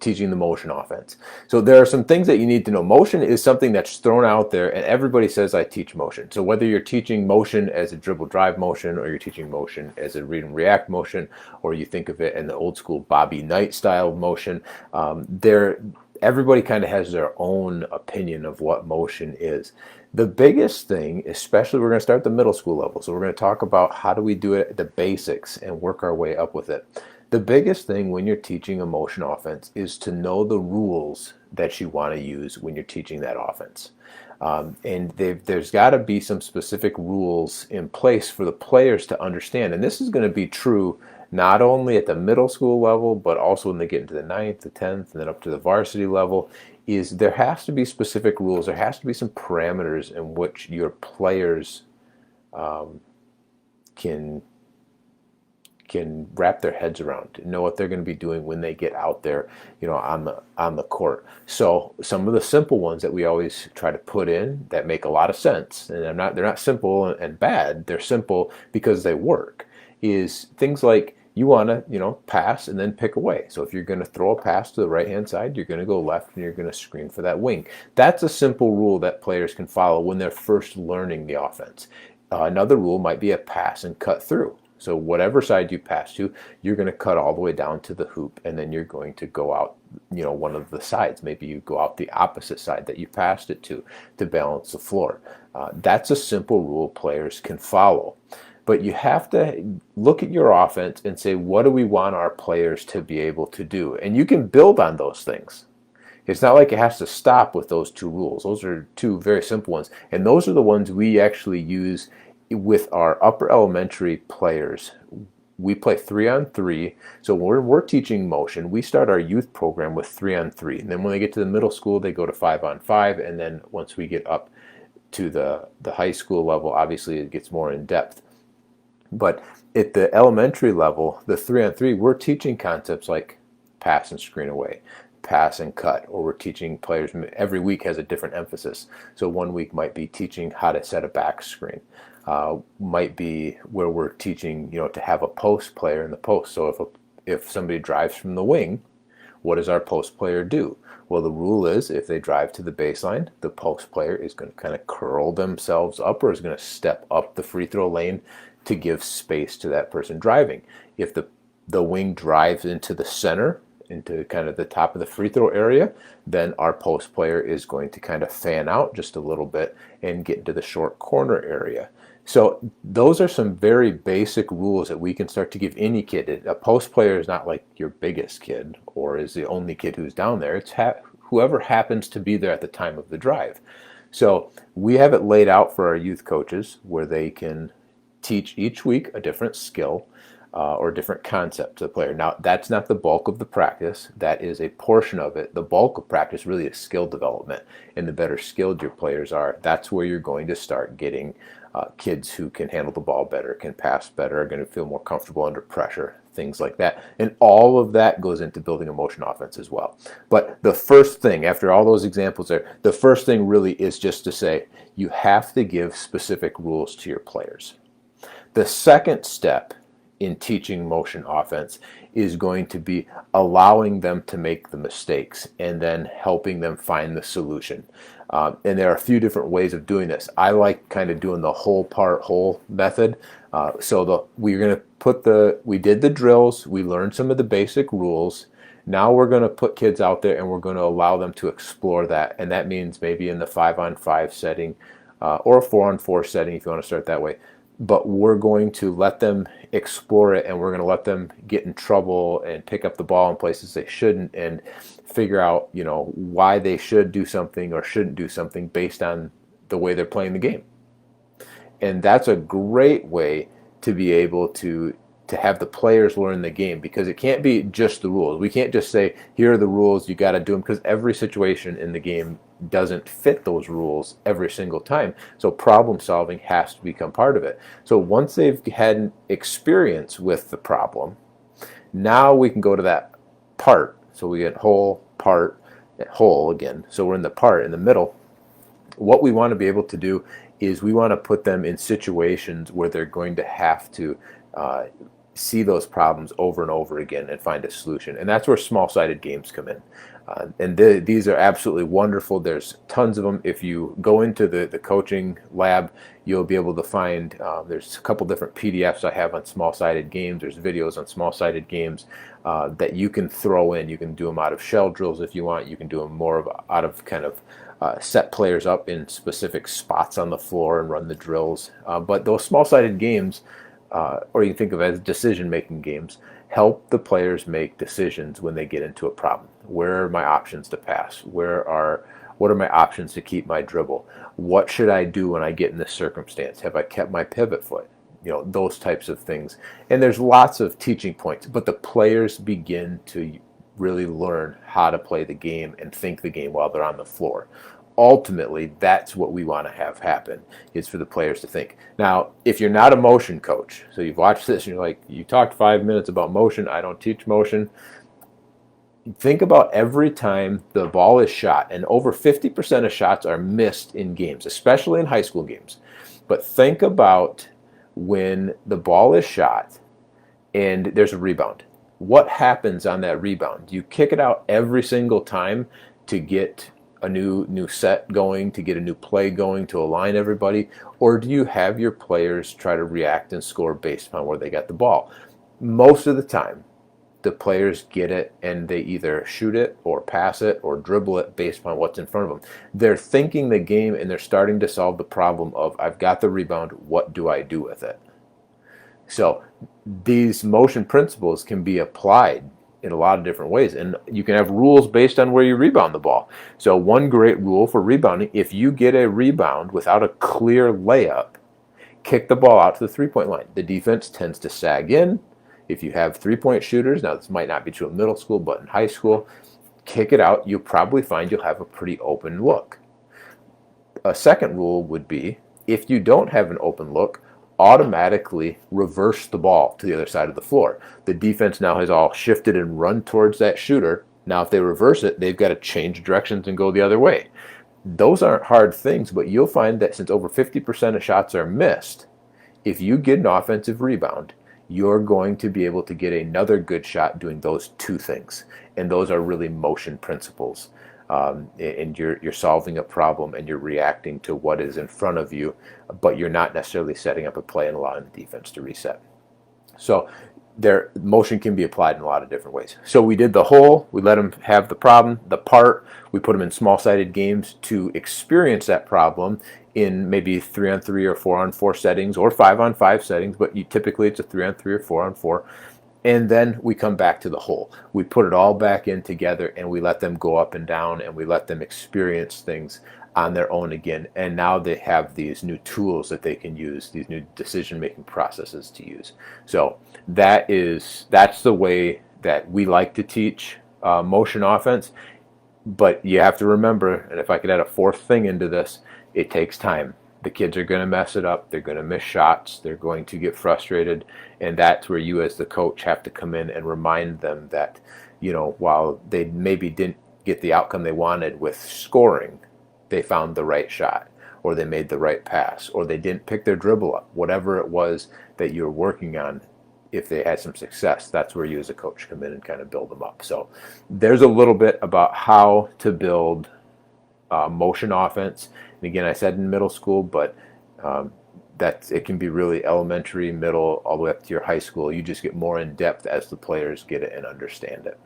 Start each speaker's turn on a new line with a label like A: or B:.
A: teaching the motion offense. So there are some things that you need to know. Motion is something that's thrown out there, and everybody says I teach motion. So whether you're teaching motion as a dribble drive motion, or you're teaching motion as a read and react motion, or you think of it in the old school Bobby Knight style motion, everybody kind of has their own opinion of what motion is. The biggest thing, especially we're going to start at the middle school level, so we're going to talk about how do we do it, the basics, and work our way up with it. The biggest thing when you're teaching a motion offense is to know the rules that you want to use when you're teaching that offense. And there's got to be some specific rules in place for the players to understand. And this is going to be true not only at the middle school level, but also when they get into the 9th, the 10th, and then up to the varsity level, is there has to be specific rules. There has to be some parameters in which your players can wrap their heads around, to know what they're going to be doing when they get out there, on the court. So some of the simple ones that we always try to put in that make a lot of sense, and they're not simple and bad. They're simple because they work. Is things like you want to, pass and then pick away. So if you're going to throw a pass to the right-hand side, you're going to go left and you're going to screen for that wing. That's a simple rule that players can follow when they're first learning the offense. Another rule might be a pass and cut through. So whatever side you pass to, you're going to cut all the way down to the hoop, and then you're going to go out, one of the sides. Maybe you go out the opposite side that you passed it to balance the floor. That's a simple rule players can follow. But you have to look at your offense and say, what do we want our players to be able to do? And you can build on those things. It's not like it has to stop with those two rules. Those are two very simple ones. And those are the ones we actually use with our upper elementary players. We play 3-on-3. So when we're teaching motion, we start our youth program with 3-on-3. And then when they get to the middle school, they go to 5-on-5. And then once we get up to the high school level, obviously it gets more in depth. But at the elementary level, the 3-on-3, we're teaching concepts like pass and screen away, pass and cut, or we're teaching players, every week has a different emphasis. So one week might be teaching how to set a back screen. Might be where we're teaching, to have a post player in the post. So if somebody drives from the wing, what does our post player do? Well, the rule is if they drive to the baseline, the post player is going to kind of curl themselves up, or is going to step up the free throw lane to give space to that person driving. If the wing drives into the center, into kind of the top of the free throw area, then our post player is going to kind of fan out just a little bit and get into the short corner area. So those are some very basic rules that we can start to give any kid. A post player is not like your biggest kid or is the only kid who's down there. It's whoever happens to be there at the time of the drive. So we have it laid out for our youth coaches where they can teach each week a different skill or different concept to the player. Now, that's not the bulk of the practice. That is a portion of it. The bulk of practice really is skill development. And the better skilled your players are, that's where you're going to start getting kids who can handle the ball better, can pass better, are going to feel more comfortable under pressure, things like that. And all of that goes into building a motion offense as well. But the first thing, after all those examples there, the first thing really is just to say, you have to give specific rules to your players. The second step in teaching motion offense is going to be allowing them to make the mistakes and then helping them find the solution. And there are a few different ways of doing this. I like kind of doing the whole part whole method. We did the drills, we learned some of the basic rules. Now we're going to put kids out there and we're going to allow them to explore that. And that means maybe in the 5-on-5 setting or a 4-on-4 setting if you want to start that way. But we're going to let them explore it, and we're going to let them get in trouble and pick up the ball in places they shouldn't, and figure out, why they should do something or shouldn't do something based on the way they're playing the game. And that's a great way to be able to have the players learn the game, because it can't be just the rules. We can't just say, here are the rules, you got to do them, because every situation in the game doesn't fit those rules every single time. So problem solving has to become part of it. So once they've had an experience with the problem, now we can go to that part. So we get whole, part, whole again. So we're in the part, in the middle. What we want to be able to do is we want to put them in situations where they're going to have to see those problems over and over again and find a solution. And that's where small-sided games come in. These are absolutely wonderful. There's tons of them. If you go into the coaching lab, you'll be able to find, there's a couple different PDFs I have on small-sided games. There's videos on small-sided games that you can throw in. You can do them out of shell drills if you want. You can do them more out of kind of set players up in specific spots on the floor and run the drills. But those small-sided games, or you can think of as decision-making games, help the players make decisions when they get into a problem. Where are my options to pass? What are my options to keep my dribble? What should I do when I get in this circumstance? Have I kept my pivot foot? Those types of things. And there's lots of teaching points, but the players begin to really learn how to play the game and think the game while they're on the floor. Ultimately, that's what we want to have happen, is for the players to think. Now, if you're not a motion coach, so you've watched this and you're like, you talked 5 minutes about motion, I don't teach motion. Think about every time the ball is shot, and over 50% of shots are missed in games, especially in high school games. But think about when the ball is shot and there's a rebound. What happens on that rebound? Do you kick it out every single time to get a new set going, to get a new play going, to align everybody? Or do you have your players try to react and score based upon where they got the ball? Most of the time, the players get it and they either shoot it or pass it or dribble it based upon what's in front of them. They're thinking the game and they're starting to solve the problem of, I've got the rebound, what do I do with it? So these motion principles can be applied in a lot of different ways, and you can have rules based on where you rebound the ball. So one great rule for rebounding: if you get a rebound without a clear layup, kick the ball out to the three-point line. The defense tends to sag in. If you have three-point shooters, now this might not be true in middle school, but in high school, kick it out. You'll probably find you'll have a pretty open look. A second rule would be, if you don't have an open look, automatically reverse the ball to the other side of the floor. The defense now has all shifted and run towards that shooter. Now if they reverse it, they've got to change directions and go the other way. Those aren't hard things, but you'll find that since over 50% of shots are missed, if you get an offensive rebound, you're going to be able to get another good shot doing those two things. And those are really motion principles. And you're solving a problem and you're reacting to what is in front of you, but you're not necessarily setting up a play and allowing the defense to reset. So motion can be applied in a lot of different ways. So we did the whole, we let them have the problem, the part, we put them in small-sided games to experience that problem in maybe 3-on-3 or 4-on-4 settings or 5-on-5 settings, but typically it's a 3-on-3 or 4-on-4. And then we come back to the whole. We put it all back in together and we let them go up and down and we let them experience things on their own again. And now they have these new tools that they can use, these new decision-making processes to use. So that's the way that we like to teach motion offense. But you have to remember, and if I could add a fourth thing into this, it takes time. The kids are going to mess it up. They're going to miss shots. They're going to get frustrated. And that's where you as the coach have to come in and remind them that, while they maybe didn't get the outcome they wanted with scoring, they found the right shot, or they made the right pass, or they didn't pick their dribble up. Whatever it was that you're working on, if they had some success, that's where you as a coach come in and kind of build them up. So there's a little bit about how to build motion offense. And again, I said in middle school, but it can be really elementary, middle, all the way up to your high school. You just get more in depth as the players get it and understand it.